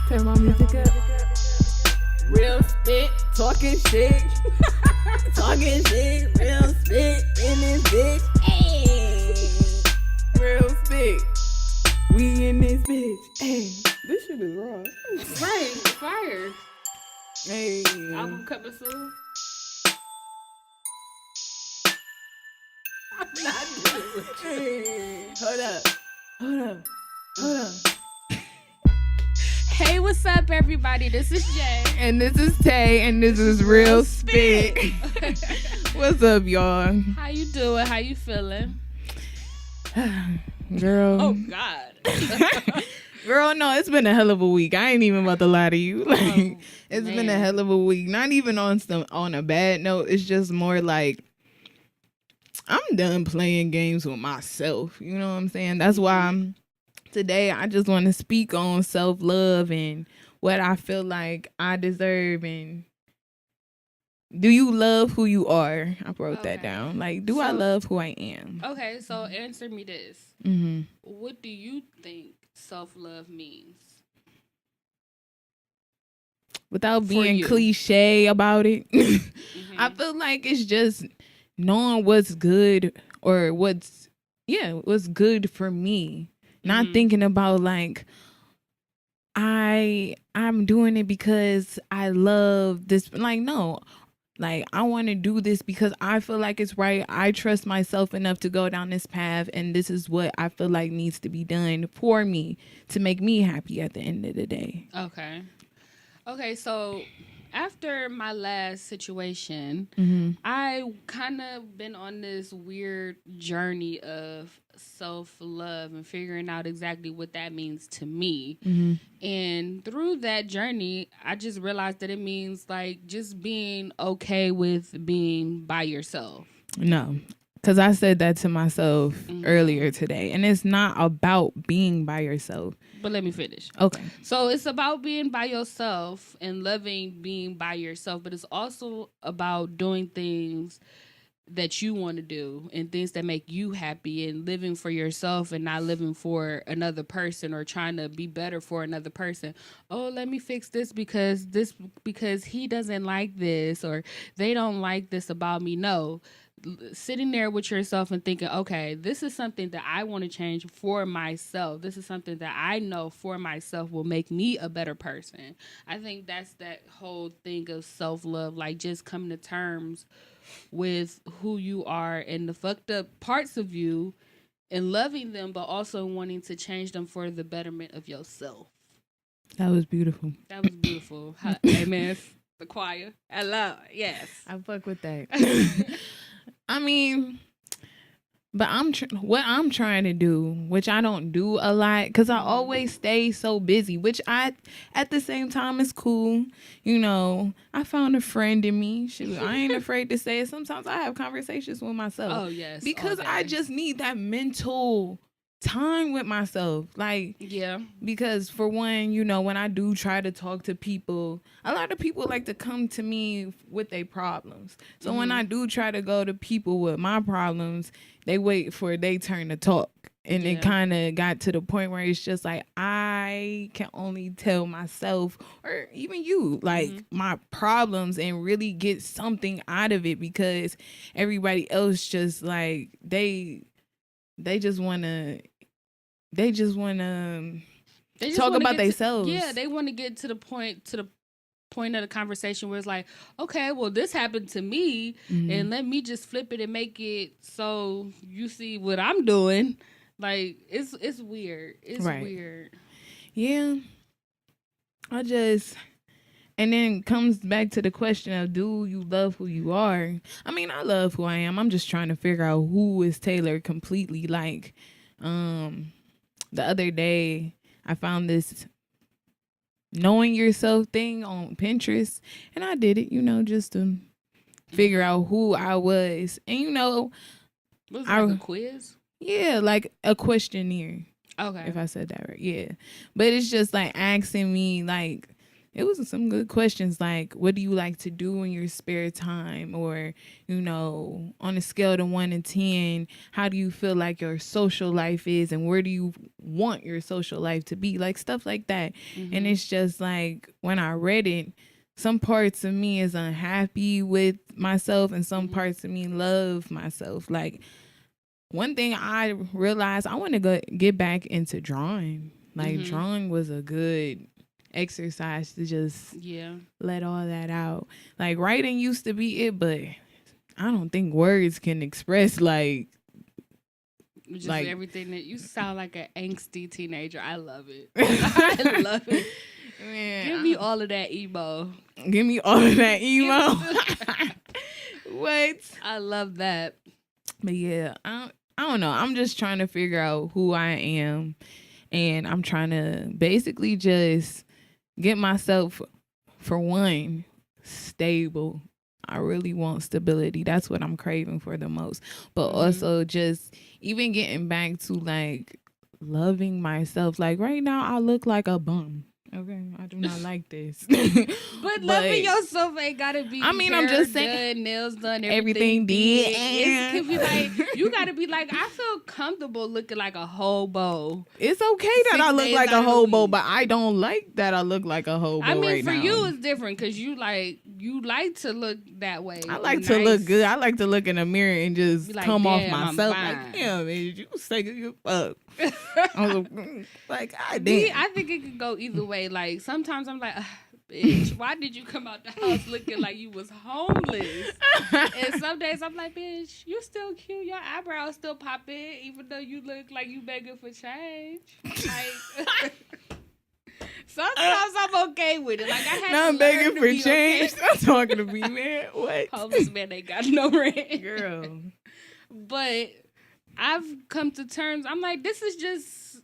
Turn my music up. Real spit, talking shit. Talking shit, real spit in this bitch. Hey. Real spit. We in this bitch. Hey. This shit is wrong. Right, fire. Hey. Album coming soon. I'm not doing it with you. Hey. Hold up. Hey, what's up, everybody? This is Jay. And this is Tay, and this is Real Spit. What's up, y'all? How you doing? How you feeling? Girl. Oh, God. Girl, no, it's been a hell of a week. I ain't even about to lie to you. Like, it's man. been a hell of a week. Not even on a bad note. It's just more like I'm done playing games with myself. You know what I'm saying? That's why today I just want to speak on self-love and what I feel like I deserve. And do you love who you are? I wrote that down. Like, do I love who I am? Okay, so answer me this. Mm-hmm. What do you think self-love means? Without For being you. cliche about it, I feel like it's just knowing what's good or what's good for me. Not thinking about like I'm doing it because I love this. Like, no. Like, I want to do this because I feel like it's right. I trust myself enough to go down this path, and this is what I feel like needs to be done for me to make me happy at the end of the day. Okay, so after my last situation, I kind of been on this weird journey of self-love and figuring out exactly what that means to me. And through that journey, I just realized that it means like just being okay with being by yourself. No, because I said that to myself earlier today, and it's not about being by yourself. But let me finish. Okay. So it's about being by yourself and loving being by yourself, but it's also about doing things that you want to do and things that make you happy and living for yourself and not living for another person or trying to be better for another person. Oh, let me fix this because he doesn't like this or they don't like this about me. No. Sitting there with yourself and thinking, okay, this is something that I want to change for myself. This is something that I know for myself will make me a better person. I think that's that whole thing of self-love, like just coming to terms with who you are and the fucked up parts of you and loving them, but also wanting to change them for the betterment of yourself. That was beautiful. That was beautiful. Amen. The choir. Hello. Yes. I fuck with that. I mean, but what I'm trying to do, which I don't do a lot, because I always stay so busy, which at the same time is cool. You know, I found a friend in me. Shoot, I ain't afraid to say it. Sometimes I have conversations with myself. Oh, yes. Because I just need that mental time with myself. Like, yeah. Because for one, you know, when I do try to talk to people, a lot of people like to come to me with their problems. So when I do try to go to people with my problems, they wait for their turn to talk. And it kind of got to the point where it's just like, I can only tell myself or even you, like, my problems and really get something out of it, because everybody else just like, they just want to talk about themselves. Yeah, they want to get to the point of the conversation where it's like, okay, well, this happened to me, and let me just flip it and make it so you see what I'm doing. Like, it's weird. It's weird. Yeah. And then comes back to the question of, do you love who you are? I mean, I love who I am. I'm just trying to figure out who is tailored completely. Like, the other day I found this knowing yourself thing on Pinterest, and I did it, you know, just to figure out who I was. And you know, was it like a quiz? Yeah, like a questionnaire. Okay. If I said that right. Yeah. But it's just like asking me, like, it was some good questions like, what do you like to do in your spare time? Or, on a scale to 1 to 10, how do you feel like your social life is, and where do you want your social life to be? Like stuff like that. And it's just like, when I read it, some parts of me is unhappy with myself, and some parts of me love myself. Like, one thing I realized, I want to get back into drawing. Like, drawing was a good exercise to just let all that out. Like, writing used to be it, but I don't think words can express like everything. That you sound like an angsty teenager. I love it. I love it. Man, give me all of that emo. Give me all of that emo. What? I love that. But yeah, I don't know. I'm just trying to figure out who I am, and I'm trying to basically just get myself, for one, stable. I really want stability. That's what I'm craving for the most. But also just even getting back to like loving myself. Like right now, I look like a bum. Okay, I do not like this. but loving yourself ain't gotta be. I mean, I'm just saying, done, nails done, everything did. It could be like, you gotta be like, I feel comfortable looking like a hobo. It's okay that I look like a hobo, but I don't like that I look like a hobo. I mean, right for now. you, it's different because you like to look that way. I like to look good. I like to look in the mirror and just like, come off myself. Like, damn, man, you sick of your fuck. Like, God damn. I think it could go either way. Like, sometimes I'm like, bitch, why did you come out the house looking like you was homeless? And some days I'm like, bitch, you still cute. Your eyebrows still popping, even though you look like you begging for change. Like, sometimes I'm okay with it. Like, I had not to begging for change. Okay. Stop talking to me, man. What? Homeless man ain't got no rent. Girl. But I've come to terms, I'm like, this is just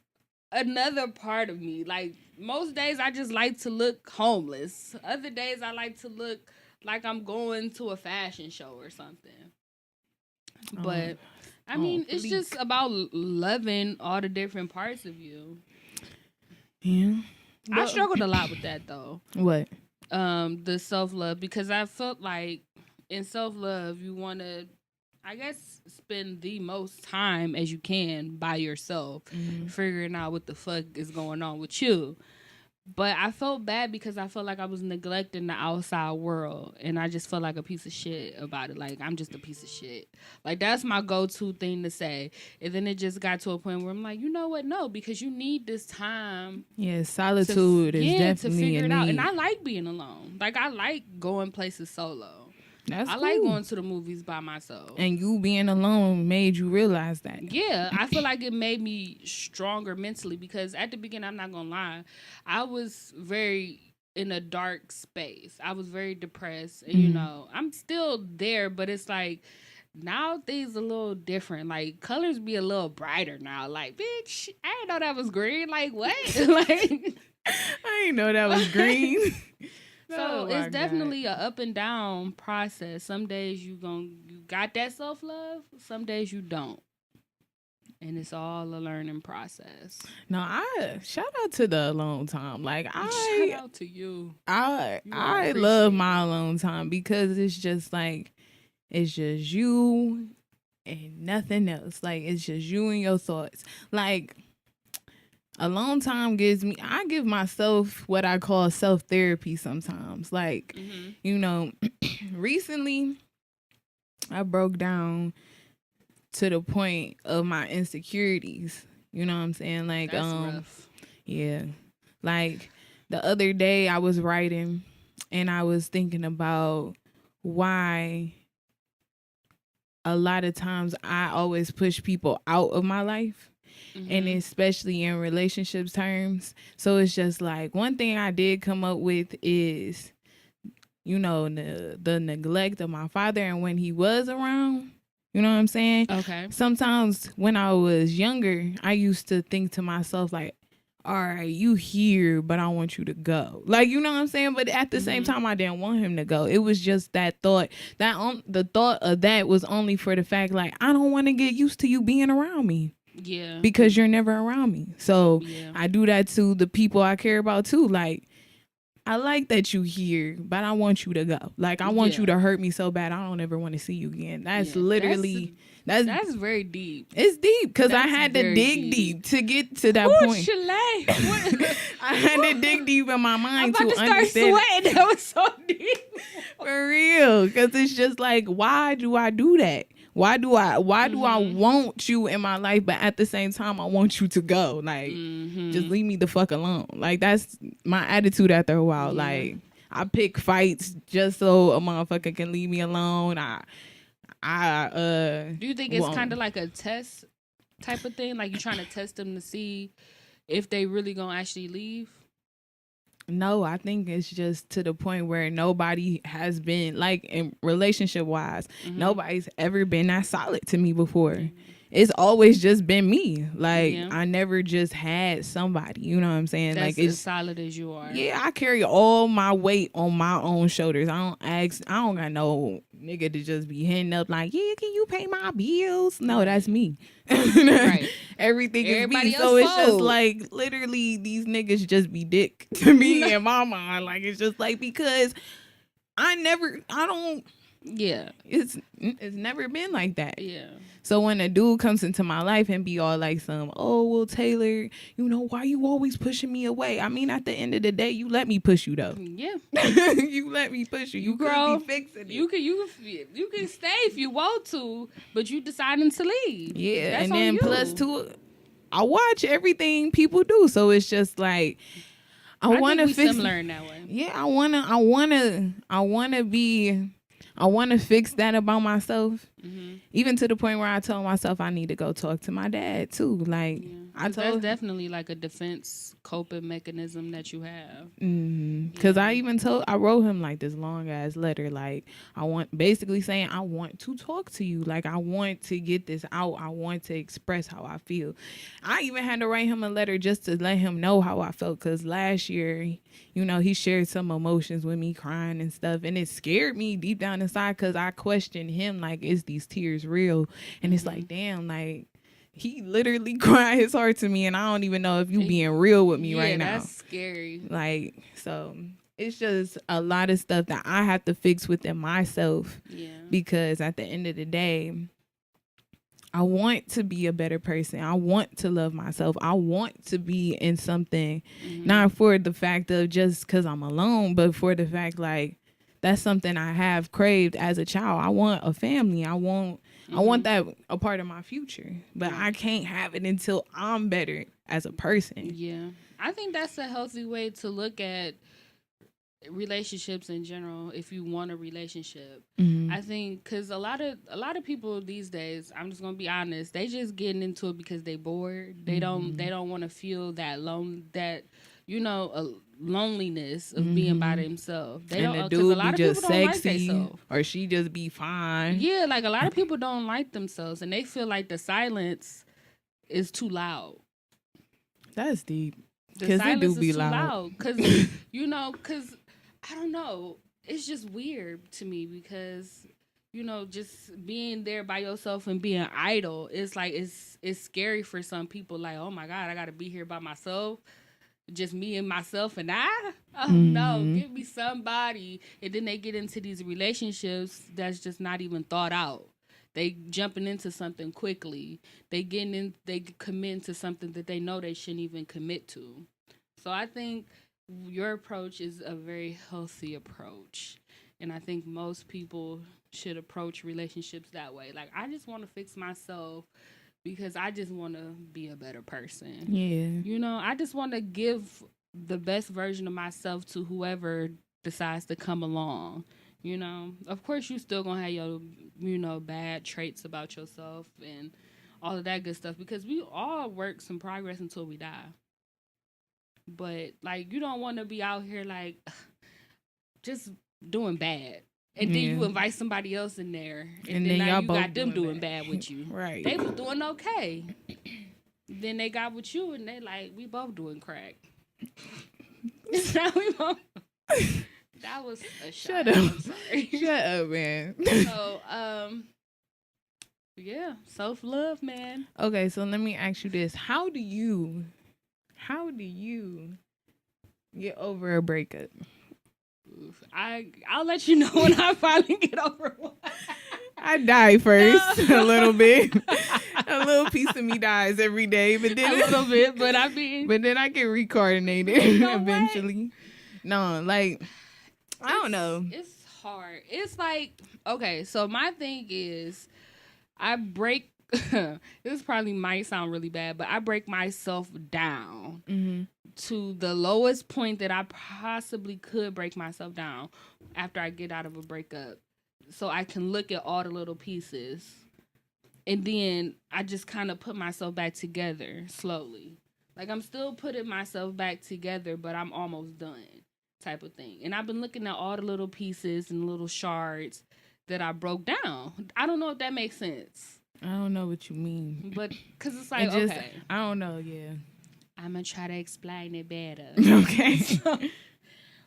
another part of me. Like, most days I just like to look homeless. Other days I like to look like I'm going to a fashion show or something. But, I mean, it's just about loving all the different parts of you. Yeah. I struggled a lot with that, though. What? The self-love, because I felt like in self-love, you want to, I guess, spend the most time as you can by yourself, figuring out what the fuck is going on with you. But I felt bad because I felt like I was neglecting the outside world, and I just felt like a piece of shit about it. Like, I'm just a piece of shit. Like, that's my go-to thing to say. And then it just got to a point where I'm like, you know what? No, because you need this time. Yeah, solitude is definitely to figure a it need. out. And I like being alone. Like, I like going places solo. That's I cool. like going to the movies by myself. And you being alone made you realize that. Yeah, I feel like it made me stronger mentally, because at the beginning, I'm not going to lie, I was very in a dark space. I was very depressed. And, you know, I'm still there, but it's like, now things a little different. Like, colors be a little brighter now. Like, bitch, I didn't know that was green. Like, what? Like, I didn't know that was green. So it's definitely an up and down process. Some days you got that self-love. Some days you don't. And it's all a learning process. No, I shout out to the alone time. Like, shout out to you. I love my alone time, because it's just like, it's just you and nothing else. Like, it's just you and your thoughts. Like, alone time I give myself what I call self-therapy sometimes. Like, you know, recently I broke down to the point of my insecurities. You know what I'm saying? Like, that's rough. Yeah. Like, the other day I was writing and I was thinking about why a lot of times I always push people out of my life. And especially in relationships terms. So it's just like, one thing I did come up with is, you know, the neglect of my father, and when he was around, you know what I'm saying? Okay. Sometimes when I was younger, I used to think to myself like, all right, you here, but I want you to go. Like, you know what I'm saying? But at the same time, I didn't want him to go. It was just that thought. The thought of that was only for the fact, like, I don't want to get used to you being around me. Yeah. Because you're never around me. So I do that to the people I care about too. Like, I like that you here, but I want you to go. Like, I want you to hurt me so bad I don't ever want to see you again. That's literally that's very deep. It's deep because I had to dig deep to get to that point. I had to dig deep in my mind I'm about to start understand. sweating. That was so deep. For real, because it's just like, why do I do that? Why do I want you in my life, but at the same time I want you to go? Like, just leave me the fuck alone. Like, that's my attitude after a while. Yeah. Like, I pick fights just so a motherfucker can leave me alone. Do you think it's kind of like a test type of thing? Like, you're trying to test them to see if they really gonna actually leave? No, I think it's just to the point where nobody has been, like, in relationship wise, nobody's ever been that solid to me before. It's always just been me. Like, I never just had somebody, you know what I'm saying? That's like, it's as solid as you are. Yeah, I carry all my weight on my own shoulders. I don't got no nigga to just be hitting up like, yeah, can you pay my bills? No, that's me. Right. Everything Everybody is me. else So it's just fold. like, literally, these niggas just be dick to me in my mind. Like, it's just like, because it's never been like that. Yeah. So when a dude comes into my life and be all like oh, well, Taylor, why you always pushing me away? I mean, at the end of the day, you let me push you though. Yeah. You let me push you. You Girl, could be fixing it. You can stay if you want to, but you deciding to leave. Yeah, that's and on then you. plus two, I watch everything people do, so it's just like I want to fix. Similar in that way. Yeah, I want to fix that about myself. Even to the point where I told myself I need to go talk to my dad too. Like, that's definitely like a defense coping mechanism that you have. Because I wrote him like this long ass letter. Like, basically saying I want to talk to you. Like, I want to get this out. I want to express how I feel. I even had to write him a letter just to let him know how I felt. Because last year, he shared some emotions with me, crying and stuff, and it scared me deep down inside because I questioned him, like, is these tears real? And it's like, damn, like, he literally cried his heart to me, and I don't even know if you being real with me right now. That's scary. Like, so it's just a lot of stuff that I have to fix within myself. Yeah. Because at the end of the day, I want to be a better person. I want to love myself. I want to be in something, not for the fact of just because I'm alone, but for the fact, like, that's something I have craved as a child. I want a family. I want that a part of my future, but I can't have it until I'm better as a person. Yeah. I think that's a healthy way to look at relationships in general. If you want a relationship, I think because a lot of people these days, I'm just gonna be honest, they just getting into it because they bored. They don't want to feel that loneliness of being by themselves. They and don't, the dude a lot be of just people don't like sexy, themselves, or she just be fine. Yeah, like a lot of people don't like themselves, and they feel like the silence is too loud. That's deep. The silence is too loud because because I don't know. It's just weird to me because just being there by yourself and being idle. It's like it's scary for some people. Like, oh my God, I got to be here by myself. Just me and myself and I? Oh no, give me somebody. And then they get into these relationships that's just not even thought out. They jumping into something quickly. They commit to something that they know they shouldn't even commit to. So I think your approach is a very healthy approach. And I think most people should approach relationships that way. Like, I just want to fix myself because I just want to be a better person. Yeah. I just want to give the best version of myself to whoever decides to come along. Of course, you still going to have your, bad traits about yourself and all of that good stuff because we all work some progress until we die. But, like, you don't want to be out here, like, just doing bad. And then you invite somebody else in there. And then now you got them doing bad with you. Right. They was doing okay. Then they got with you and they like, we both doing crack. That was a shot. Shut up. I'm sorry. Shut up, man. So, yeah, self-love, man. Okay, so let me ask you this. How do you Get over a breakup. I'll let you know when I finally get over one. I die first No. a little bit. A little piece of me dies every day, but then A little bit, but I mean, but then I get reincarnated know what? eventually. No, like I don't know. It's hard. It's like, okay, so my thing is I break this probably might sound really bad, but I break myself down to the lowest point that I possibly could break myself down after I get out of a breakup. So I can look at all the little pieces. And then I just kind of put myself back together slowly. Like I'm still putting myself back together, but I'm almost done type of thing. And I've been looking at all the little pieces and little shards that I broke down. I don't know if that makes sense. I don't know what you mean. But because it's like, okay. I don't know, yeah. I'm going to try to explain it better. Okay. So,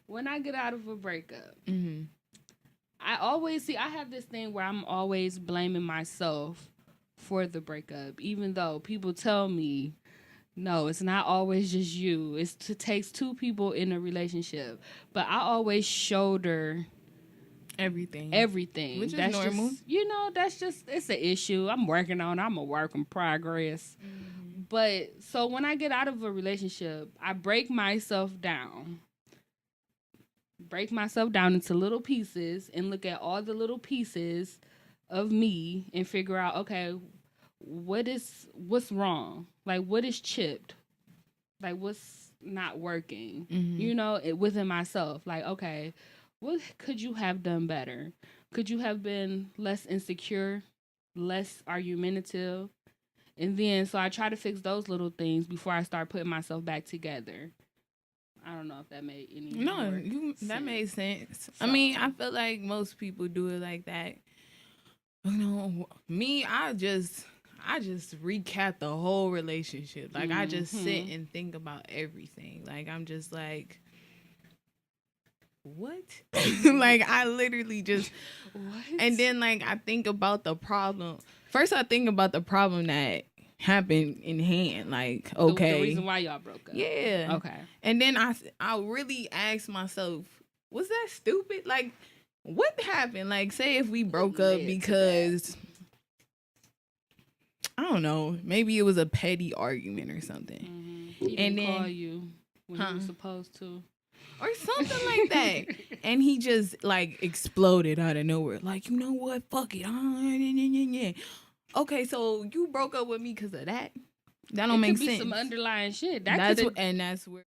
when I get out of a breakup, I always I have this thing where I'm always blaming myself for the breakup, even though people tell me, no, it's not always just you. It takes two people in a relationship. But I always shoulder everything. Which is normal. That's just, it's an issue. I'm working on it. I'm a work in progress. But so when I get out of a relationship, I break myself down into little pieces and look at all the little pieces of me and figure out, okay, what's wrong? Like, what is chipped? Like, what's not working? Within myself. Like, okay, what could you have done better? Could you have been less insecure, less argumentative? And then, so I try to fix those little things before I start putting myself back together. I don't know if that made any sense. That made sense. So, I mean, I feel like most people do it like that. Me, I just recap the whole relationship. Like, I just sit and think about everything. Like, I'm just like, what? Like, I literally just, what? And then, like, I think about the problem. First, I think about the problem that happened in hand. Like, okay. The reason why y'all broke up. Yeah. Okay. And then I really ask myself, was that stupid? Like, what happened? Like, say if we broke up because, I don't know, maybe it was a petty argument or something. He didn't call you when he was supposed to. Or something like that. And he just, like, exploded out of nowhere. Like, you know what? Fuck it. Okay, so you broke up with me because of that? That don't make sense. It could be some underlying shit. That's where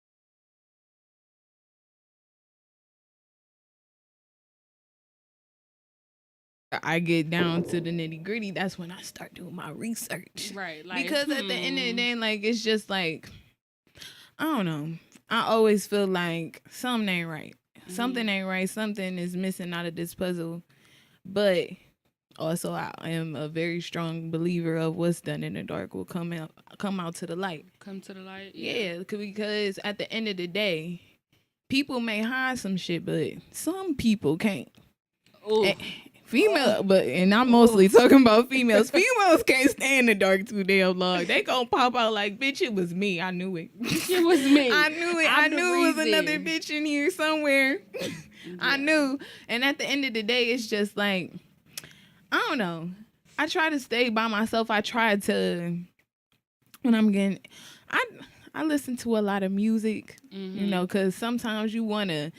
I get down to the nitty gritty. That's when I start doing my research. Right. Like, because at the end of the day, like, it's just like, I don't know. I always feel like something ain't right. Something ain't right. Something is missing out of this puzzle. But also, I am a very strong believer of what's done in the dark will come out to the light. Come to the light? Yeah, because at the end of the day, people may hide some shit, but some people can't. And I'm mostly talking about females. Females can't stay in the dark too damn long. They gonna pop out like, bitch, it was me. I knew it. It was me. I knew it. I knew it was another bitch in here somewhere. Yeah. I knew. And at the end of the day, it's just like, I don't know. I try to stay by myself. I try to, when I'm getting, I listen to a lot of music, because sometimes you wanna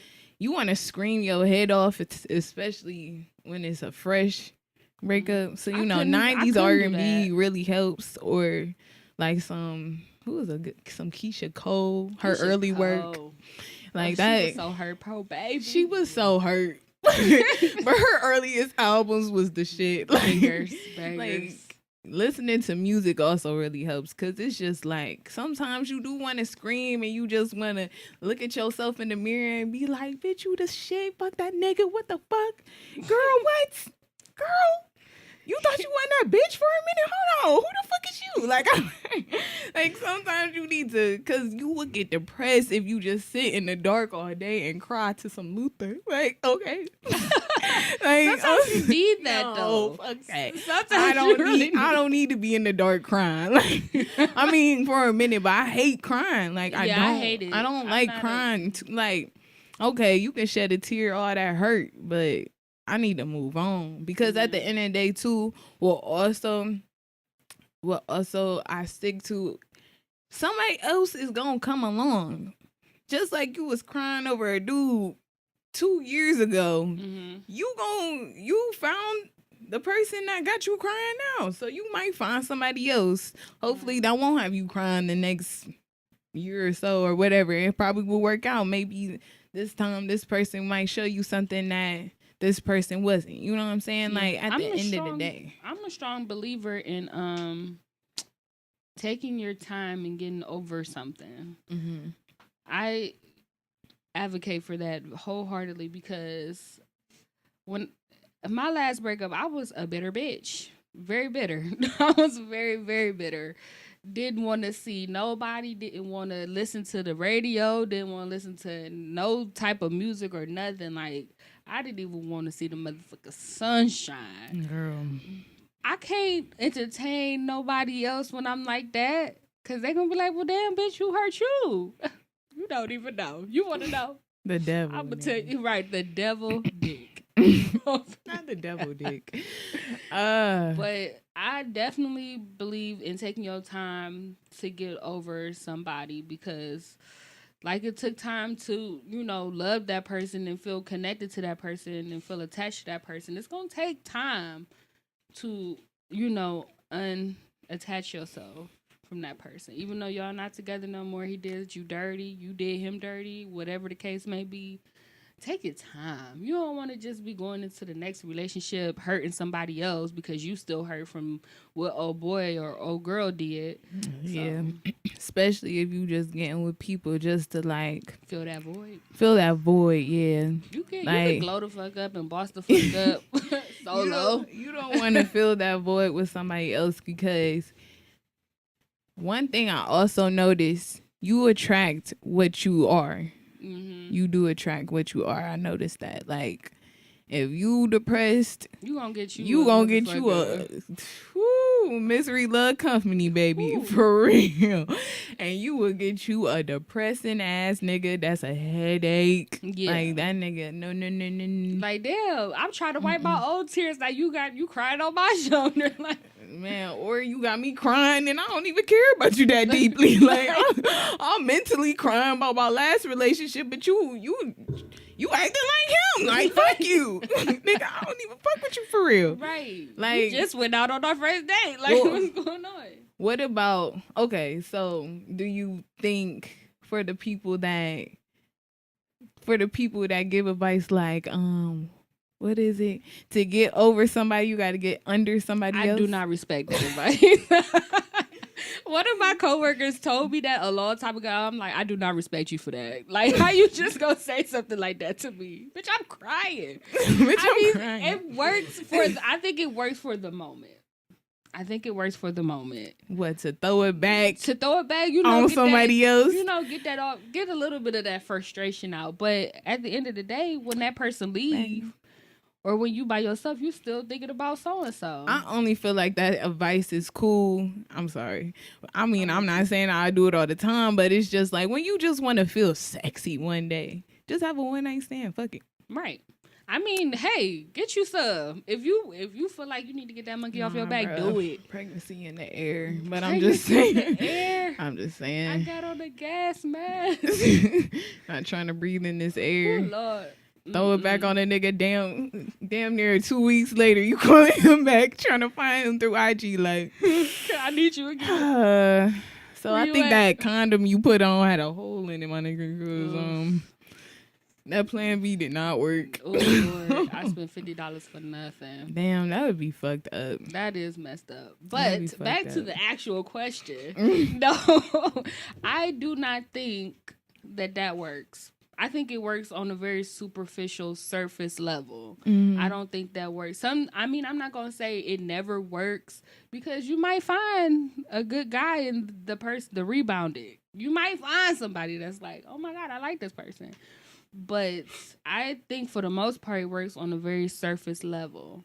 scream your head off, especially when it's a fresh breakup. So 90s R&B really helps, or like some Keisha Cole, early work, like that. She was so hurt, poor baby. She was so hurt, but her earliest albums was the shit. Bangers. Like, listening to music also really helps, because it's just like sometimes you do want to scream and you just want to look at yourself in the mirror and be like, bitch, you the shit, fuck that nigga, what the fuck, girl, what, girl, You thought you wasn't that bitch for a minute? Hold on. Who the fuck is you? Like sometimes you need to, because you would get depressed if you just sit in the dark all day and cry to some Luther. Like, okay. Sometimes you need that, though. Okay. Sometimes I don't need to be in the dark crying. Like, I mean, for a minute, but I hate crying. Like, I hate it. I don't like crying. Like, okay, you can shed a tear, all that hurt, but I need to move on, because at the end of the day too, what also I stick to, somebody else is gonna come along. Just like you was crying over a dude 2 years ago, you found the person that got you crying now, so you might find somebody else. Hopefully that won't have you crying the next year or so or whatever. It probably will work out. Maybe this time this person might show you something that this person wasn't. You know what I'm saying? Yeah. Like, at the end of the day. I'm a strong believer in taking your time and getting over something. Mm-hmm. I advocate for that wholeheartedly, because when my last breakup, I was a bitter bitch. Very bitter. I was very, very bitter. Didn't want to see nobody, didn't want to listen to the radio, didn't want to listen to no type of music or nothing. Like, I didn't even want to see the motherfucking sunshine. Girl. I can't entertain nobody else when I'm like that, because they're going to be like, well, damn, bitch, who hurt you? You don't even know. You want to know? The devil. I'm going to tell you, right, the devil dick. Not the devil dick. But I definitely believe in taking your time to get over somebody, because like, it took time to, love that person and feel connected to that person and feel attached to that person. It's going to take time to, unattach yourself from that person. Even though y'all not together no more, he did you dirty, you did him dirty, whatever the case may be. Take your time. You don't want to just be going into the next relationship hurting somebody else because you still hurt from what old boy or old girl did. Yeah. So. Especially if you just getting with people just to, like, fill that void. Yeah. You can glow the fuck up and boss the fuck up solo. You don't want to fill that void with somebody else, because one thing I also noticed, you attract what you are. Mm-hmm. You do attract what you are. I noticed that. Like, if you depressed, you gonna get a misery love company, baby. Ooh. For real. And you will get you a depressing ass nigga that's a headache. Yeah. Like, that nigga, no. Like, damn, I'm trying to wipe my old tears. Like, you crying on my shoulder. Like, man, or you got me crying and I don't even care about you that deeply. Like, I'm mentally crying about my last relationship, but you acting like him. Like, fuck you. Nigga, I don't even fuck with you for real. Right. Like, we just went out on our first date. Like, what's going on? What about, okay, so do you think for the people that give advice like, what is it? To get over somebody, you got to get under somebody else? I do not respect that advice. One of my coworkers told me that a long time ago. I'm like, I do not respect you for that. Like, how you just gonna say something like that to me? Bitch, I'm crying. Crying. It works I think it works for the moment. What, to throw it back? On somebody else? Get that off. Get a little bit of that frustration out. But at the end of the day, when that person leaves, or when you by yourself, you still thinking about so-and-so. I only feel like that advice is cool. I'm sorry. I mean, I'm not saying I do it all the time, but it's just like when you just want to feel sexy one day, just have a one-night stand. Fuck it. Right. I mean, hey, get you some. If you feel like you need to get that monkey off your back, do it. Pregnancy in the air. But I'm just saying. I'm just saying. I got on the gas mask. Not trying to breathe in this air. Oh, Lord. Throw it back on a nigga damn near 2 weeks later. You calling him back, trying to find him through IG like, I need you again. So I think that condom you put on had a hole in it, my nigga. Cause that plan B did not work. Oh, Lord. I spent $50 for nothing. Damn, that would be fucked up. That is messed up. But back to the actual question. No, I do not think that works. I think it works on a very superficial surface level. Mhm. I don't think that works. I'm not going to say it never works because you might find a good guy in the person, the rebounded. You might find somebody that's like, oh my God, I like this person. But I think for the most part, it works on a very surface level.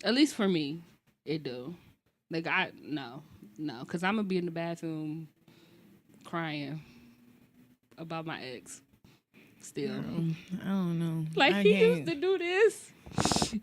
At least for me, it do. Like, no, because I'm going to be in the bathroom crying about my ex. Still, I don't know. Like, he used to do this.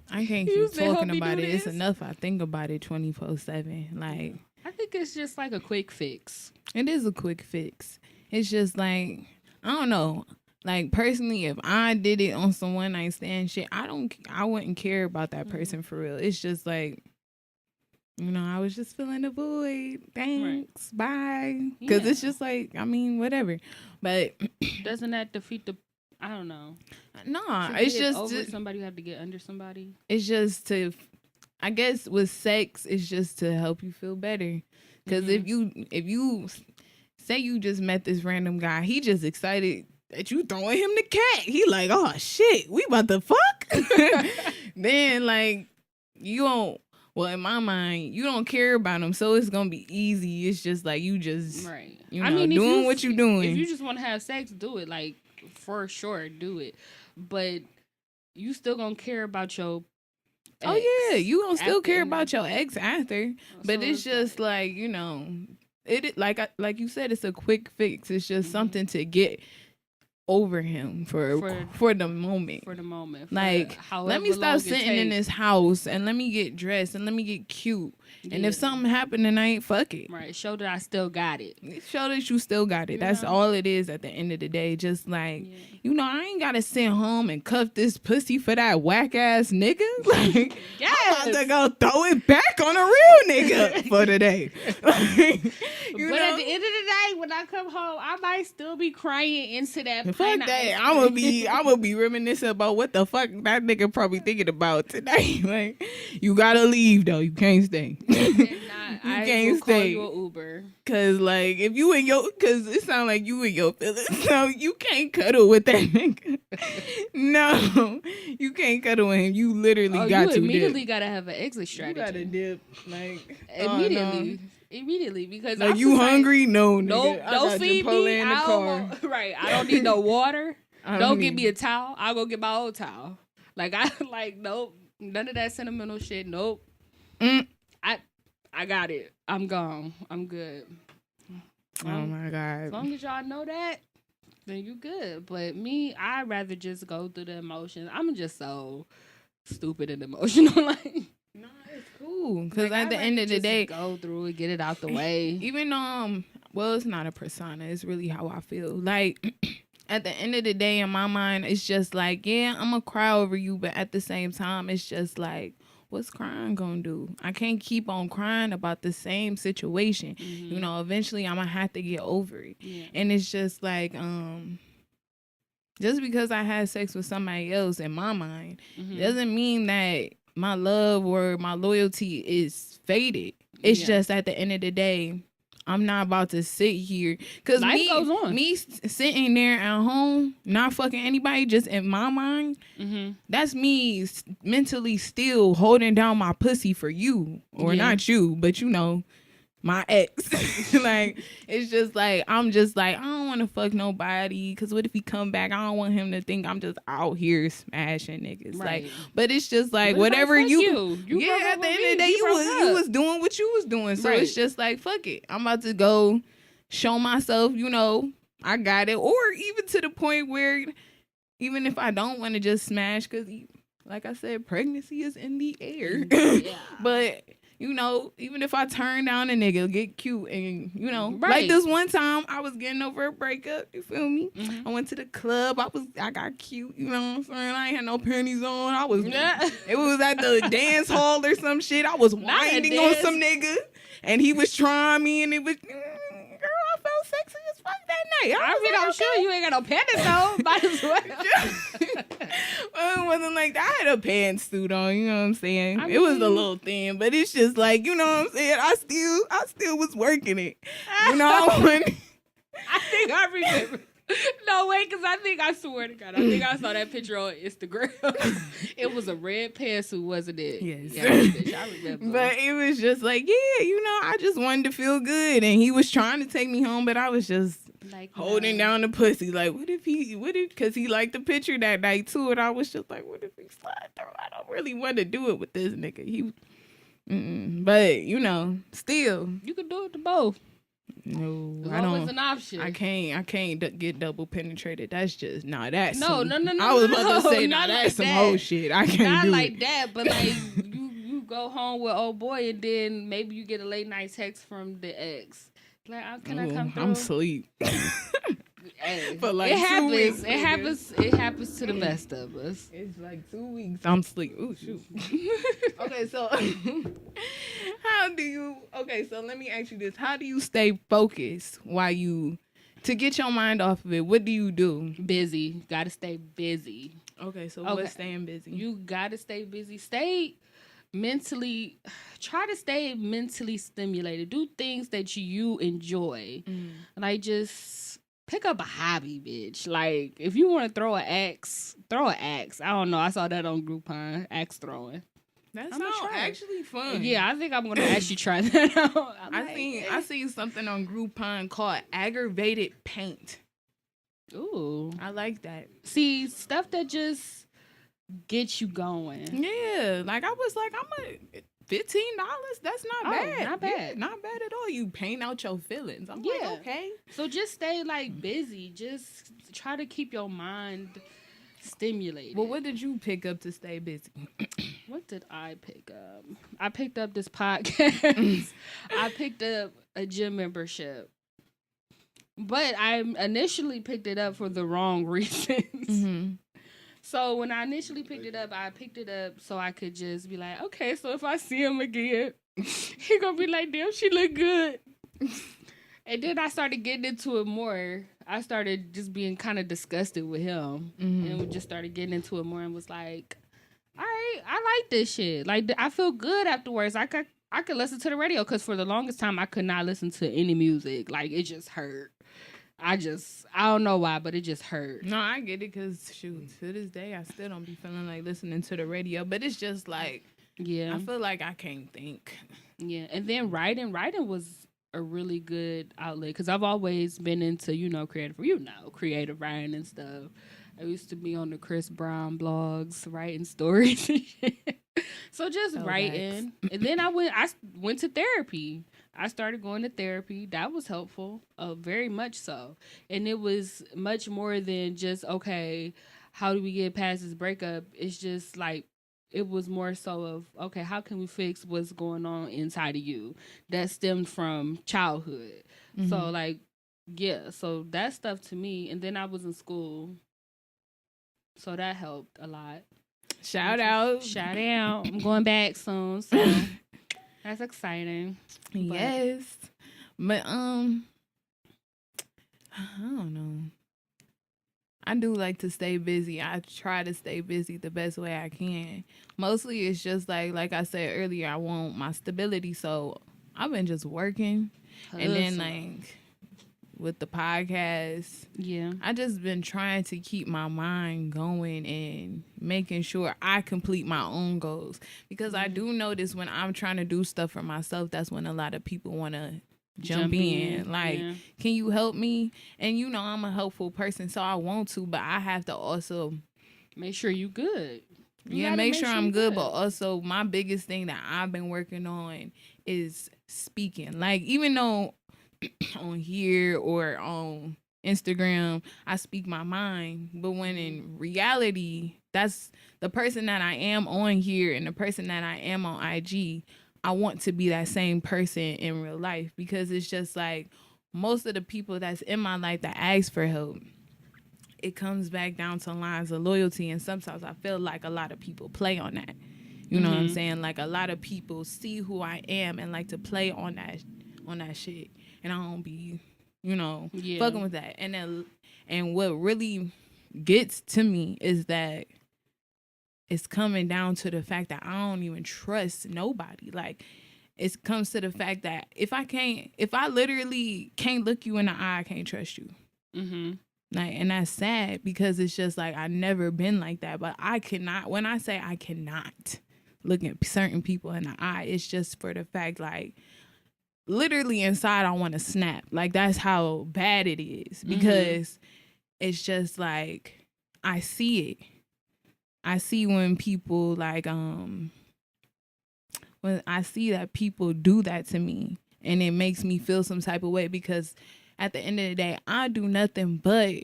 I can't keep talking about it. It's enough. I think about it 24/7. Like, I think it's just like a quick fix. It is a quick fix. It's just like, I don't know. Like, personally, if I did it on some one night stand shit, I wouldn't care about that person for real. It's just like, I was just filling the void. Thanks. Bye. Because it's just like, whatever. But doesn't that defeat the? I don't know. No, it's just over somebody. You have to get under somebody. It's just to, I guess, with sex, it's just to help you feel better. Because if you say you just met this random guy, he just excited that you throwing him the cat. He like, oh shit, we about to fuck. Then like you don't. Well, in my mind, you don't care about him, so it's gonna be easy. It's just like you just doing what you doing. If you just want to have sex, do it. Like, for sure, do it. But you still gonna care about your ex. Oh yeah, you gonna still care about your ex after. But it's just like it like you said, it's a quick fix. It's just something to get over him for the moment. For the moment. Like, let me stop sitting in this house and let me get dressed and let me get cute. Yeah. And if something happened tonight, fuck it. Right. Show that I still got it. Show that you still got it. That's all it is at the end of the day. Just like, I ain't got to sit home and cuff this pussy for that whack ass nigga. Like, I'm about to go throw it back on a real nigga for the day. But at the end of the day, when I come home, I might still be crying into that. Fuck that. I'm gonna be reminiscing about what the fuck that nigga probably thinking about today. Like, you gotta leave though. You can't stay. I can't stay. Call you an Uber. Cause like if you in your, cause it sound like you in your feelings, so you can't cuddle with that nigga. No, you can't cuddle with him. You literally got to immediately gotta have an exit strategy. You gotta dip like immediately. Immediately, because like you hungry? No, nigga. Don't feed me. I don't need no water. Don't give me a towel. I'll go get my own towel. Like nope, none of that sentimental shit. Nope. I got it. I'm gone. I'm good. Oh my God. As long as y'all know that, then you good. But me, I'd rather just go through the emotions. I'm just so stupid and emotional. Like, no, it's cool. Because at the end of the day, go through it, get it out the way. Even well, it's not a persona. It's really how I feel. Like, at the end of the day, in my mind, it's just like, yeah, I'm gonna cry over you, but at the same time, it's just like, what's crying gonna do? I can't keep on crying about the same situation. Eventually I'm gonna have to get over it. Yeah. And it's just like, just because I had sex with somebody else, in my mind, doesn't mean that my love or my loyalty is faded. It's just at the end of the day, I'm not about to sit here, because me sitting there at home not fucking anybody, just in my mind, that's me mentally still holding down my pussy for you, or not you, but my ex. Like, it's just like, I'm just like, I don't want to fuck nobody, because what if he come back? I don't want him to think I'm just out here smashing niggas. Right. Like, but it's just like, whatever you yeah, at the end of the day, you was doing what you was doing. So it's just like, fuck it. I'm about to go show myself, I got it. Or even to the point where, even if I don't want to just smash, because like I said, pregnancy is in the air. Yeah. But even if I turn down a nigga, get cute, and like this one time I was getting over a breakup, you feel me? I went to the club, I got cute, you know what I'm saying? I ain't had no panties on. It was at the dance hall or some shit. I was winding on some nigga, and he was trying me, and it was, girl, I felt sexy as fuck that night. I'm sure you ain't got no panties on. Might as well. Well, it wasn't like that. I had a pantsuit on, you know what I'm saying? It was a little thin, but it's just like, you know what I'm saying? I still was working it. I think I remember. No, wait, because I swear to God, I think I saw that picture on Instagram. It was a red pantsuit, wasn't it? Yes. Yes, bitch, I remember. But it was just like, yeah, I just wanted to feel good. And he was trying to take me home, but I was just like holding no. down the pussy. Like, because he liked the picture that night too. And I was just like, what if he slide through? I don't really want to do it with this nigga. But, still. You could do it to both. No, It's I don't. always an option. I can't get double penetrated. That's just that's no. I was about to say not that's like some that. whole shit. I can't not do like it. that, but like you go home with old boy and then maybe you get a late night text from the ex. Like, can I come through? I'm asleep. Hey, For like it 2 happens. weeks, It happens. It happens to the best of us. It's like 2 weeks. I'm asleep. Ooh, shoot. Okay, so so let me ask you this. How do you stay focused to get your mind off of it? What do you do? Busy. Gotta stay busy. Okay, so what's staying busy? You gotta stay busy. Try to stay mentally stimulated. Do things that you enjoy. Like, just pick up a hobby, bitch. Like, if you want to throw an axe, throw an axe. I don't know. I saw that on Groupon, axe throwing. That sounds actually fun. Yeah, I think I'm gonna actually try that out. I seen something on Groupon called aggravated paint. Ooh, I like that. See, stuff that just gets you going. Yeah, like I was like, $15. That's not bad. Not bad. Yeah, not bad at all. You paint out your feelings. I'm Yeah. like, okay. So just stay like busy. Just try to keep your mind stimulated. Well, what did you pick up to stay busy? What did I pick up? I picked up this podcast. I picked up a gym membership. But I initially picked it up for the wrong reasons. Mm-hmm. So when I initially picked it up so I could just be like, okay, so if I see him again, he gonna be like, damn, she look good. And then I started getting into it more. I started just being kind of disgusted with him. And we just started getting into it more and was like, all right, I like this shit. Like, I feel good afterwards. I could listen to the radio because for the longest time, I could not listen to any music. Like, it just hurt. I don't know why, but it just hurt. No, I get it because, shoot, to this day, I still don't be feeling like listening to the radio. But it's just like, yeah, I feel like I can't think. Yeah, and then writing was a really good outlet because I've always been into, creative writing and stuff. I used to be on the Chris Brown blogs, writing stories and shit. So just writing. And then I went to therapy. I started going to therapy. That was helpful, very much so. And it was much more than just, okay, how do we get past this breakup? It's just like, it was more so of, okay, how can we fix what's going on inside of you that stemmed from childhood? Mm-hmm. So, like, yeah, so that stuff to me. And then I was in school. So that helped a lot. Shout out. I'm going back soon, so that's exciting. Yes. But I don't know. I do like to stay busy. I try to stay busy the best way I can. Mostly it's just like I said earlier, I want my stability. So I've been just working. And then like with the podcast, yeah, I just been trying to keep my mind going and making sure I complete my own goals. Because I do notice when I'm trying to do stuff for myself, that's when a lot of people want to jump in. Like, can you help me? And I'm a helpful person, so I want to, but I have to also make sure you good. Make sure I'm good. But also my biggest thing that I've been working on is speaking. Like, even though on here or on Instagram I speak my mind, but when in reality that's the person that I am on here and the person that I am on IG, I want to be that same person in real life, because it's just like most of the people that's in my life that ask for help, it comes back down to lines of loyalty, and sometimes I feel like a lot of people play on that. You know what I'm saying? Like, a lot of people see who I am and like to play on that shit. And I don't be, fucking with that. And what really gets to me is that it's coming down to the fact that I don't even trust nobody. Like, it comes to the fact that if I literally can't look you in the eye, I can't trust you. Mm-hmm. Like, and that's sad because it's just like I never been like that. But I cannot. When I say I cannot look at certain people in the eye, it's just for the fact like literally inside I want to snap. Like that's how bad it is because it's just like I see it. I see when people like when I see that people do that to me and it makes me feel some type of way because at the end of the day, I do nothing but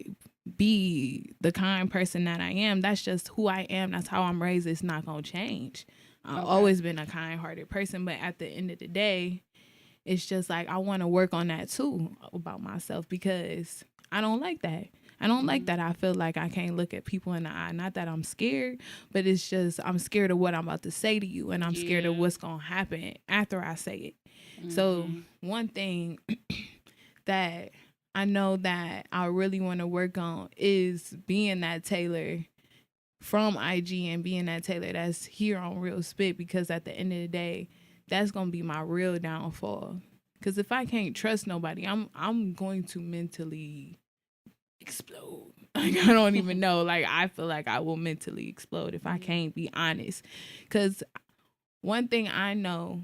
be the kind person that I am. That's just who I am. That's how I'm raised. It's not going to change. I've always been a kind-hearted person, but at the end of the day, it's just like I want to work on that too about myself because I don't like that. I don't like that I feel like I can't look at people in the eye. Not that I'm scared, but it's just I'm scared of what I'm about to say to you and I'm scared of what's going to happen after I say it. So one thing that I know that I really want to work on is being that Taylor from IG and being that Taylor that's here on Real Spit because at the end of the day, that's going to be my real downfall. Because if I can't trust nobody, I'm going to mentally explode. Like I don't even know. Like I feel like I will mentally explode if I can't be honest. Because one thing I know,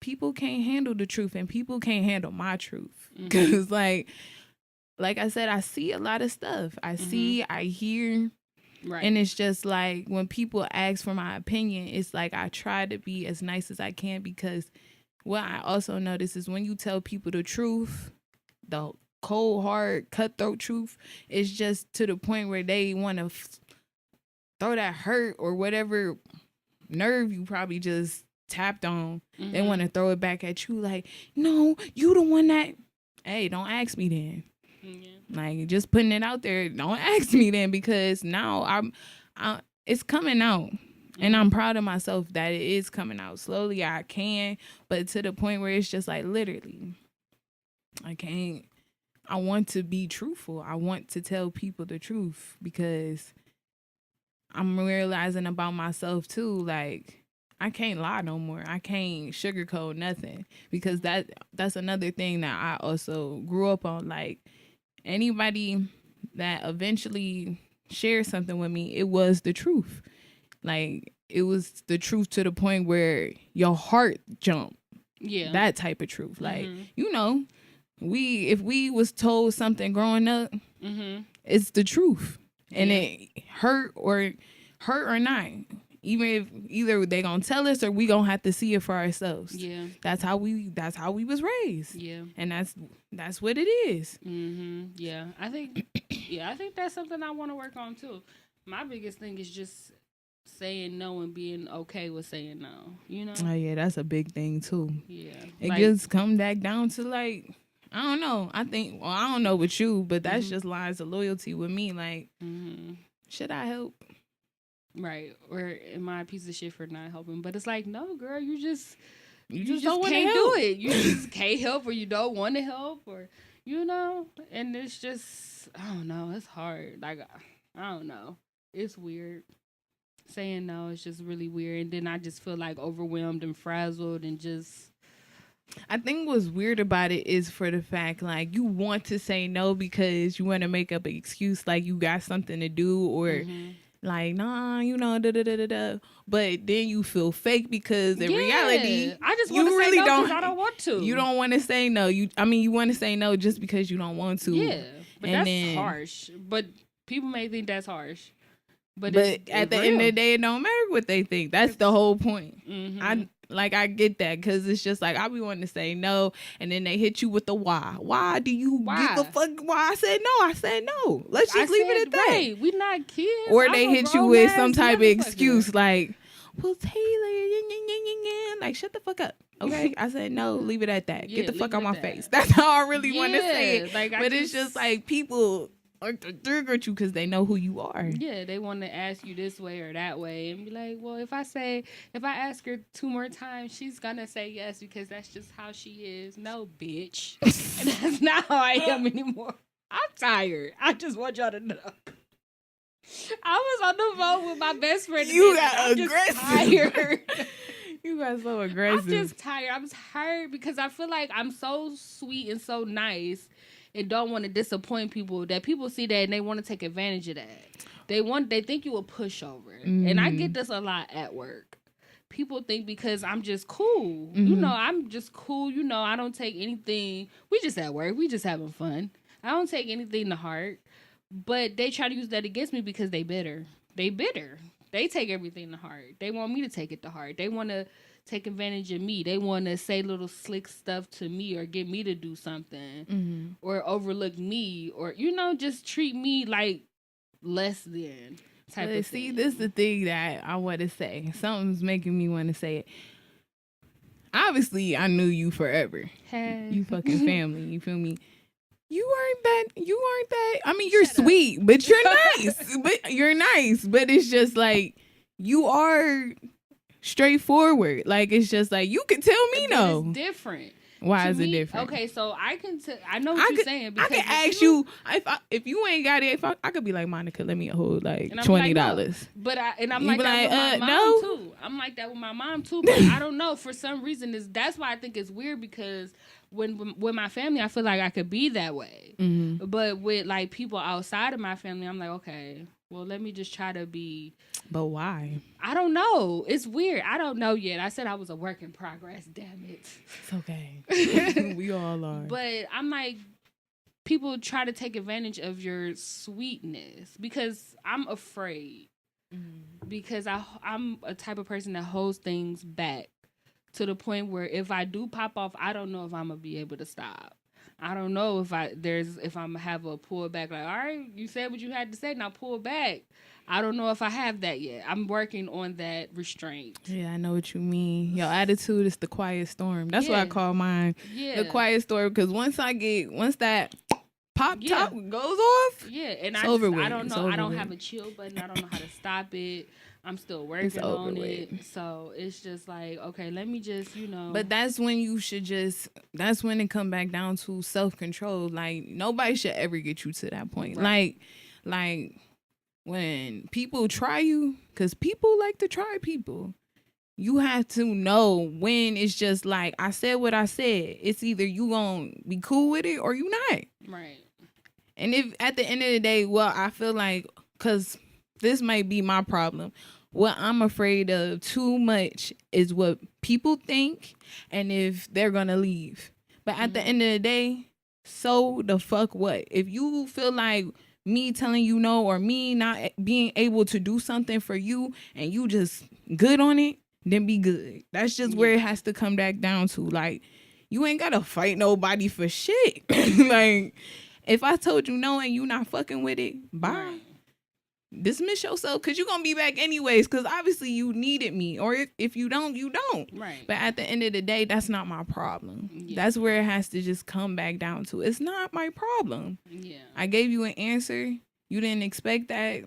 people can't handle the truth and people can't handle my truth. Because like I said, I see a lot of stuff. I see, I hear. Right. And it's just like when people ask for my opinion, it's like I try to be as nice as I can because what I also notice is when you tell people the truth, the cold, hard, cutthroat truth, it's just to the point where they want to throw that hurt or whatever nerve you probably just tapped on. They want to throw it back at you like, no, you the one that, hey, don't ask me then. Like just putting it out there, don't ask me then because now it's coming out. And I'm proud of myself that it is coming out slowly. I can, but to the point where it's just like literally, I can't. I want to be truthful. I want to tell people the truth because I'm realizing about myself too. Like I can't lie no more. I can't sugarcoat nothing because that's another thing that I also grew up on. Like anybody that eventually shared something with me, it was the truth. Like it was the truth to the point where your heart jumped. Yeah. That type of truth. Like, you know, if we was told something growing up, it's the truth. And it hurt or not. Even if either they gonna tell us or we gonna have to see it for ourselves. Yeah. That's how we was raised. Yeah. And that's what it is. Yeah. I think that's something I want to work on too. My biggest thing is just saying no and being okay with saying no, you know? Oh yeah, that's a big thing too. Yeah. It just come back down to like, I don't know. I don't know with you, but that's just lines of loyalty with me. Like, should I help? Right. Or am I a piece of shit for not helping? But it's like, no, girl, you just don't can't do it. You just can't help or you don't want to help or, you know? And it's just, I don't know. It's hard. Like, I don't know. It's weird. Saying no is just really weird. And then I just feel like overwhelmed and frazzled and just... I think what's weird about it is for the fact, like, you want to say no because you want to make up an excuse like you got something to do or... Like, nah, you know, da-da-da-da-da. But then you feel fake because in reality, I just want to say no because I don't want to. You don't want to say no. You want to say no just because you don't want to. Yeah, but that's harsh. But people may think that's harsh. But at the end of the day, it don't matter what they think. That's the whole point. I get that because it's just like I be wanting to say no, and then they hit you with the why. Why do you give a fuck? Why I said no? I said no. Let's just leave it at that. Right, we not kids. Or they hit you with some type of excuse like, "Well, Taylor, like shut the fuck up." Okay, I said no. Leave it at that. Get the fuck out my face. That's how I really want to say it. Like, but it's just like people trigger you because they know who you are. Yeah, they want to ask you this way or that way and be like, well, if I ask her 2 more times, she's gonna say yes because that's just how she is. No, bitch. And that's not how I am anymore. I'm tired. I just want y'all to know. I was on the phone with my best friend. You got aggressive. Tired. You got so aggressive. I'm just tired. I'm tired because I feel like I'm so sweet and so nice. and don't want to disappoint people, that people see that and they want to take advantage of that. They think you a pushover. And I get this a lot at work. People think because I'm just cool. I'm just cool. I don't take anything. We just at work. We just having fun. I don't take anything to heart. But they try to use that against me because they bitter. They bitter. They take everything to heart. They want me to take it to heart. They want to take advantage of me. They want to say little slick stuff to me or get me to do something or overlook me or, just treat me like less than type of see, thing. this is the thing that I want to say. Something's making me want to say it. Obviously, I knew you forever. Hey. You fucking family. You feel me? You aren't that. I mean, you're sweet, but you're nice. But it's just like, you are straightforward. Like, it's just like, you can tell me no. It's different. Why is it different? Okay, so I know what you're saying. I can ask you if you ain't got it. I could be like, Monica, let me hold like $20. No. But I'm like that with my mom too. I'm like that with my mom too. But I don't know, for some reason that's why I think it's weird, because when with my family, I feel like I could be that way. But with like people outside of my family, I'm like, okay, well, let me just try to be. But why? I don't know. It's weird. I don't know yet. I said I was a work in progress. Damn it. It's okay. We all are. But I'm like, people try to take advantage of your sweetness because I'm afraid. Because I'm a type of person that holds things back to the point where if I do pop off, I don't know if I'm gonna be able to stop. I don't know if I'm gonna have a pull back. Like, all right, you said what you had to say, now pull back. I don't know if I have that yet. I'm working on that restraint. Yeah, I know what you mean. Your attitude is the quiet storm. That's what I call mine. Yeah. The quiet storm. Because once that pop top goes off, and I don't know. I don't have a chill button. I don't know how to stop it. I'm still working on it. So it's just like, okay, let me just, But that's when that's when it come back down to self-control. Like, nobody should ever get you to that point. Right. Like when people try you, because people like to try people, you have to know when it's just like, I said what I said. It's either you gonna be cool with it or you not. Right. And if at the end of the day, well, I feel like, because this might be my problem, what I'm afraid of too much is what people think and if they're gonna leave. But at the end of the day, so the fuck what? If you feel like me telling you no or me not being able to do something for you and you just good on it, then be good. That's just where it has to come back down to. Like, you ain't gotta fight nobody for shit. Like, if I told you no and you not fucking with it, bye. Right. Dismiss yourself, because you're gonna be back anyways, because obviously you needed me, or if you don't, you don't. Right. But at the end of the day, that's not my problem. That's where it has to just come back down to. It's not my problem. I gave you an answer, you didn't expect that.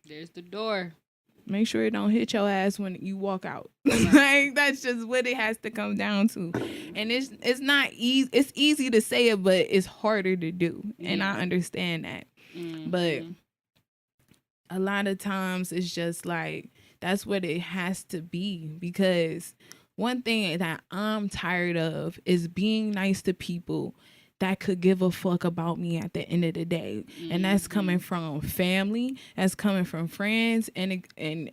There's the door. Make sure it don't hit your ass when you walk out. Like, that's just what it has to come down to. And it's not easy. It's easy to say it, but it's harder to do. And I understand that. But a lot of times it's just like, that's what it has to be. Because one thing that I'm tired of is being nice to people that could give a fuck about me at the end of the day. And that's coming from family, that's coming from friends and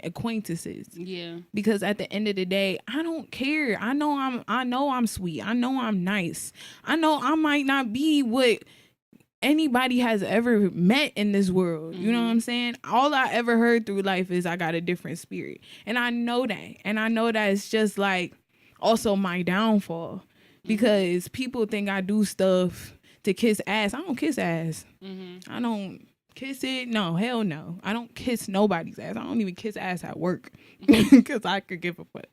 acquaintances. Yeah. Because at the end of the day, I don't care. I know I'm sweet. I know I'm nice. I know I might not be what anybody has ever met in this world. You know what I'm saying? All I ever heard through life is I got a different spirit. And I know that. And I know that it's just like also my downfall. Because people think I do stuff to kiss ass. I don't kiss ass. I don't kiss it. No, hell no. I don't kiss nobody's ass. I don't even kiss ass at work. Because I could give a fuck.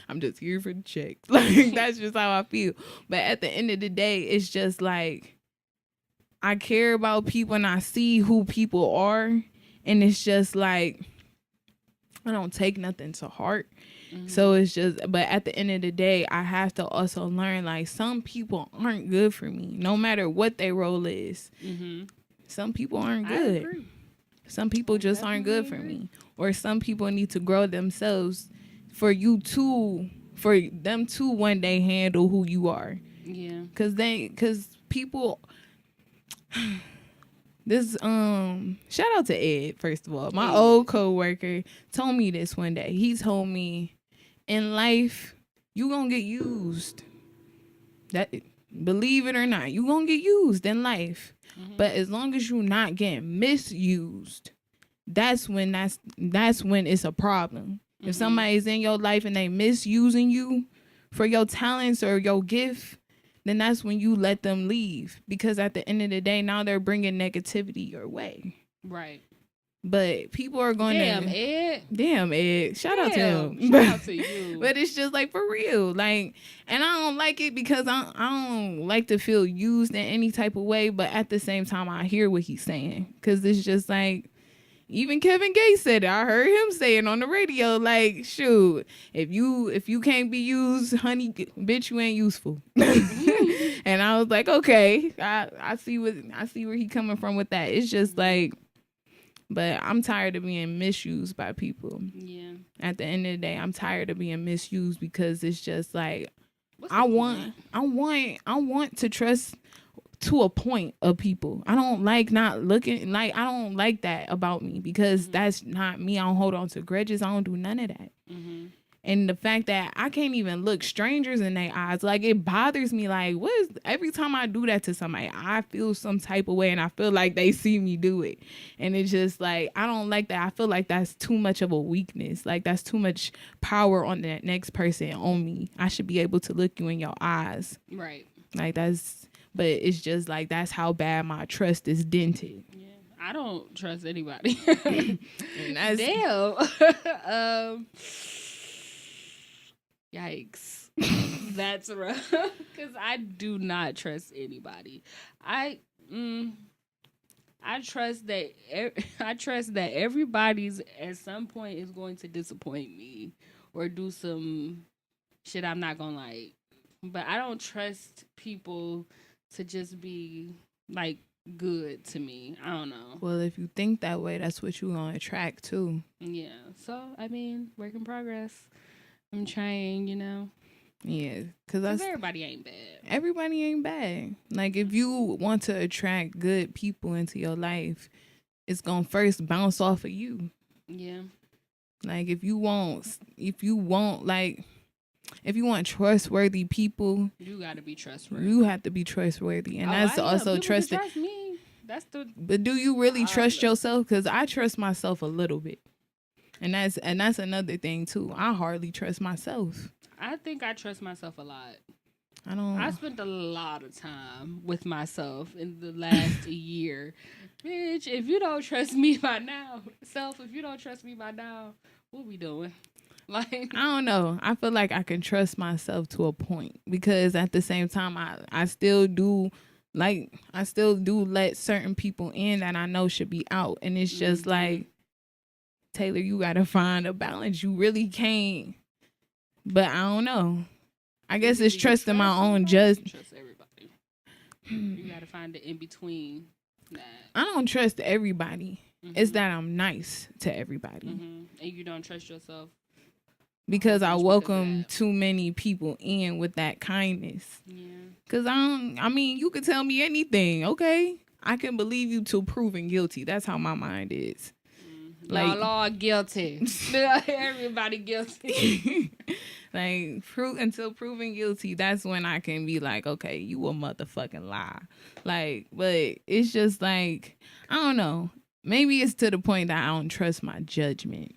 I'm just here for the checks. Like, that's just how I feel. But at the end of the day, it's just like, I care about people and I see who people are. And it's just like, I don't take nothing to heart. So it's just, but at the end of the day, I have to also learn, like, some people aren't good for me, no matter what their role is. Some people aren't good. Some people just aren't good for me. Or some people need to grow themselves for them to one day handle who you are. Yeah. Because people, This shout out to Ed, first of all. My old coworker told me this one day. He told me, in life, you gonna get used. That, believe it or not, you gonna get used in life. But as long as you not getting misused, that's when it's a problem. If somebody's in your life and they misusing you for your talents or your gift, then that's when you let them leave. Because at the end of the day, now they're bringing negativity your way. Right. But people are going Ed. Damn, Ed. Shout out to him. Shout out to you. But it's just like, for real. Like, and I don't like it because I don't like to feel used in any type of way. But at the same time, I hear what he's saying. Because it's just like, even Kevin Gates said it. I heard him saying on the radio, like, shoot, if you can't be used, honey, bitch, you ain't useful. And I was like, okay, I see where he coming from with that. It's just like, but I'm tired of being misused by people. Yeah. At the end of the day, I'm tired of being misused because it's just like, I want to trust to a point of people. I don't like not looking, like, I don't like that about me because that's not me. I don't hold on to grudges. I don't do none of that. And the fact that I can't even look strangers in their eyes, like, it bothers me. Like, every time I do that to somebody, I feel some type of way and I feel like they see me do it. And it's just like, I don't like that. I feel like that's too much of a weakness. Like, that's too much power on that next person, on me. I should be able to look you in your eyes. Right. Like, but it's just like, that's how bad my trust is dented. Yeah. I don't trust anybody. Damn. Yikes. That's rough. Because I do not trust anybody. I trust that everybody's at some point is going to disappoint me or do some shit I'm not gonna like. But I don't trust people to just be like good to me. I don't know. Well, if you think that way, that's what you're gonna attract too. Yeah. So I mean, work in progress. I'm trying, Yeah, because everybody ain't bad. Everybody ain't bad. Like, if you want to attract good people into your life, it's gonna first bounce off of you. Yeah. Like, if you want trustworthy people, you gotta be trustworthy. You have to be trustworthy, and that's also trusting. Trust me. But do you really trust yourself? Because I trust myself a little bit. And that's another thing too. I hardly trust myself. I think I trust myself a lot. I spent a lot of time with myself in the last year. Bitch, if you don't trust me by now, what we doing? Like, I don't know. I feel like I can trust myself to a point because at the same time I still do let certain people in that I know should be out. And it's just like, Taylor, you gotta find a balance. You really can't. But I don't know. I guess it's trusting my own judgment. Trust everybody. You gotta find the in between. I don't trust everybody. It's that I'm nice to everybody. And you don't trust yourself because I welcome too many people in with that kindness. Yeah. Because you could tell me anything, okay? I can believe you till proven guilty. That's how my mind is. Like, y'all all guilty. Everybody guilty. Like, until proven guilty, that's when I can be like, okay, you a motherfucking lie. Like, but it's just like, I don't know. Maybe it's to the point that I don't trust my judgment.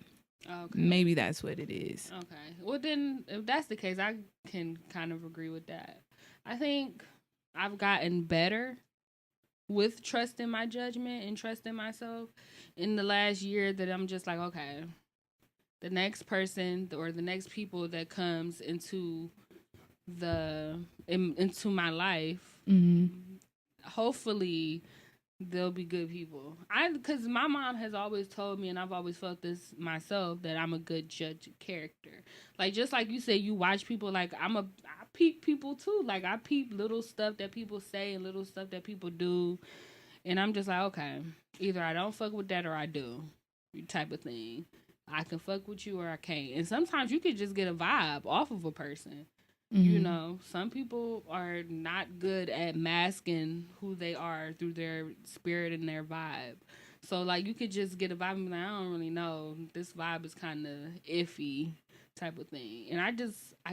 Okay. Maybe that's what it is. Okay. Well, then, if that's the case, I can kind of agree with that. I think I've gotten better with trusting my judgment and trusting myself in the last year, that I'm just like, okay, the next person or the next people that comes into my life, hopefully they'll be good people. Because my mom has always told me, and I've always felt this myself, that I'm a good judge of character. Like, just like you say, you watch people, like, I peep people too. Like, I peep little stuff that people say and little stuff that people do. And I'm just like, okay, either I don't fuck with that or I do, type of thing. I can fuck with you or I can't. And sometimes you could just get a vibe off of a person. You know, some people are not good at masking who they are through their spirit and their vibe. So like you could just get a vibe and be like, I don't really know. This vibe is kind of iffy type of thing. And I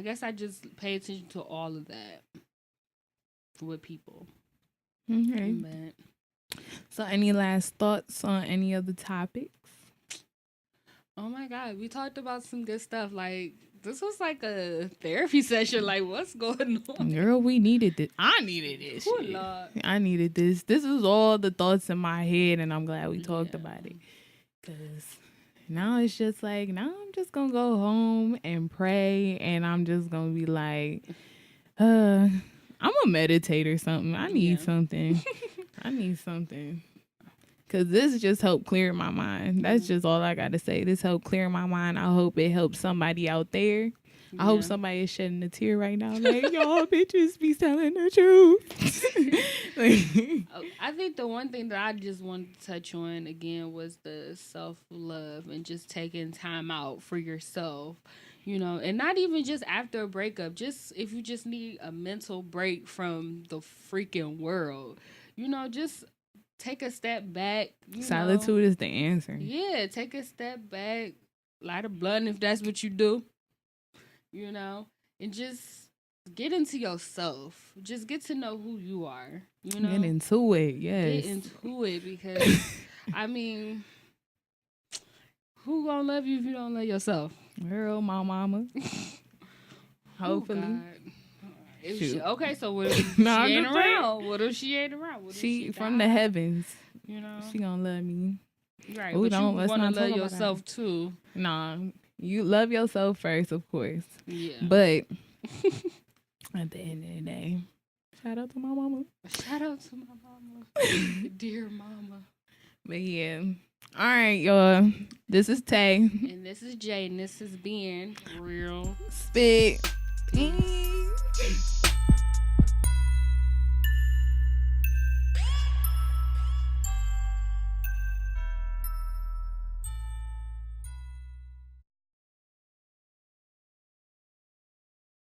guess I just pay attention to all of that with people. Okay. But So, any last thoughts on any of the topics? oh my God, we talked about some good stuff. Like this was like a therapy session. Like what's going on? Girl, we needed this. I needed this. Oh, Shit. Lord. I needed this. This is all the thoughts in my head, and I'm glad we talked Yeah. about it. Cause now it's just like now I'm just gonna go home and pray, and I'm just gonna be like, I'm a meditate or something. I need Yeah. something. I need something. Cause this just helped clear my mind. That's just all I gotta say. This helped clear my mind. I hope it helps somebody out there. I hope somebody is shedding a tear right now. Like, y'all bitches be telling the truth. I think the one thing that I just wanted to touch on again was the self-love and just taking time out for yourself, you know, and not even just after a breakup, just if you just need a mental break from the freaking world, you know, just take a step back. Solitude is the answer. Yeah, take a step back, light a blunt if that's what you do, you know, and just get into yourself. Just get to know who you are, you know. Get into it, yes. Get into it because, I mean, who gonna love you if you don't love yourself? Girl, my mama. Hopefully. Okay, so what if No, she I'm ain't just saying. around? What if she ain't around? What if She from died? the heavens. You know, She gonna love me. right? Ooh, But don't- you let's want to not talk love about yourself too. Nah, you love yourself first, of course. Yeah. But at the end of the day, shout out to my mama. Shout out to my mama, dear mama. But yeah. All right, y'all. This is Tay. And this is Jay, and this is being real. Spit. Peace.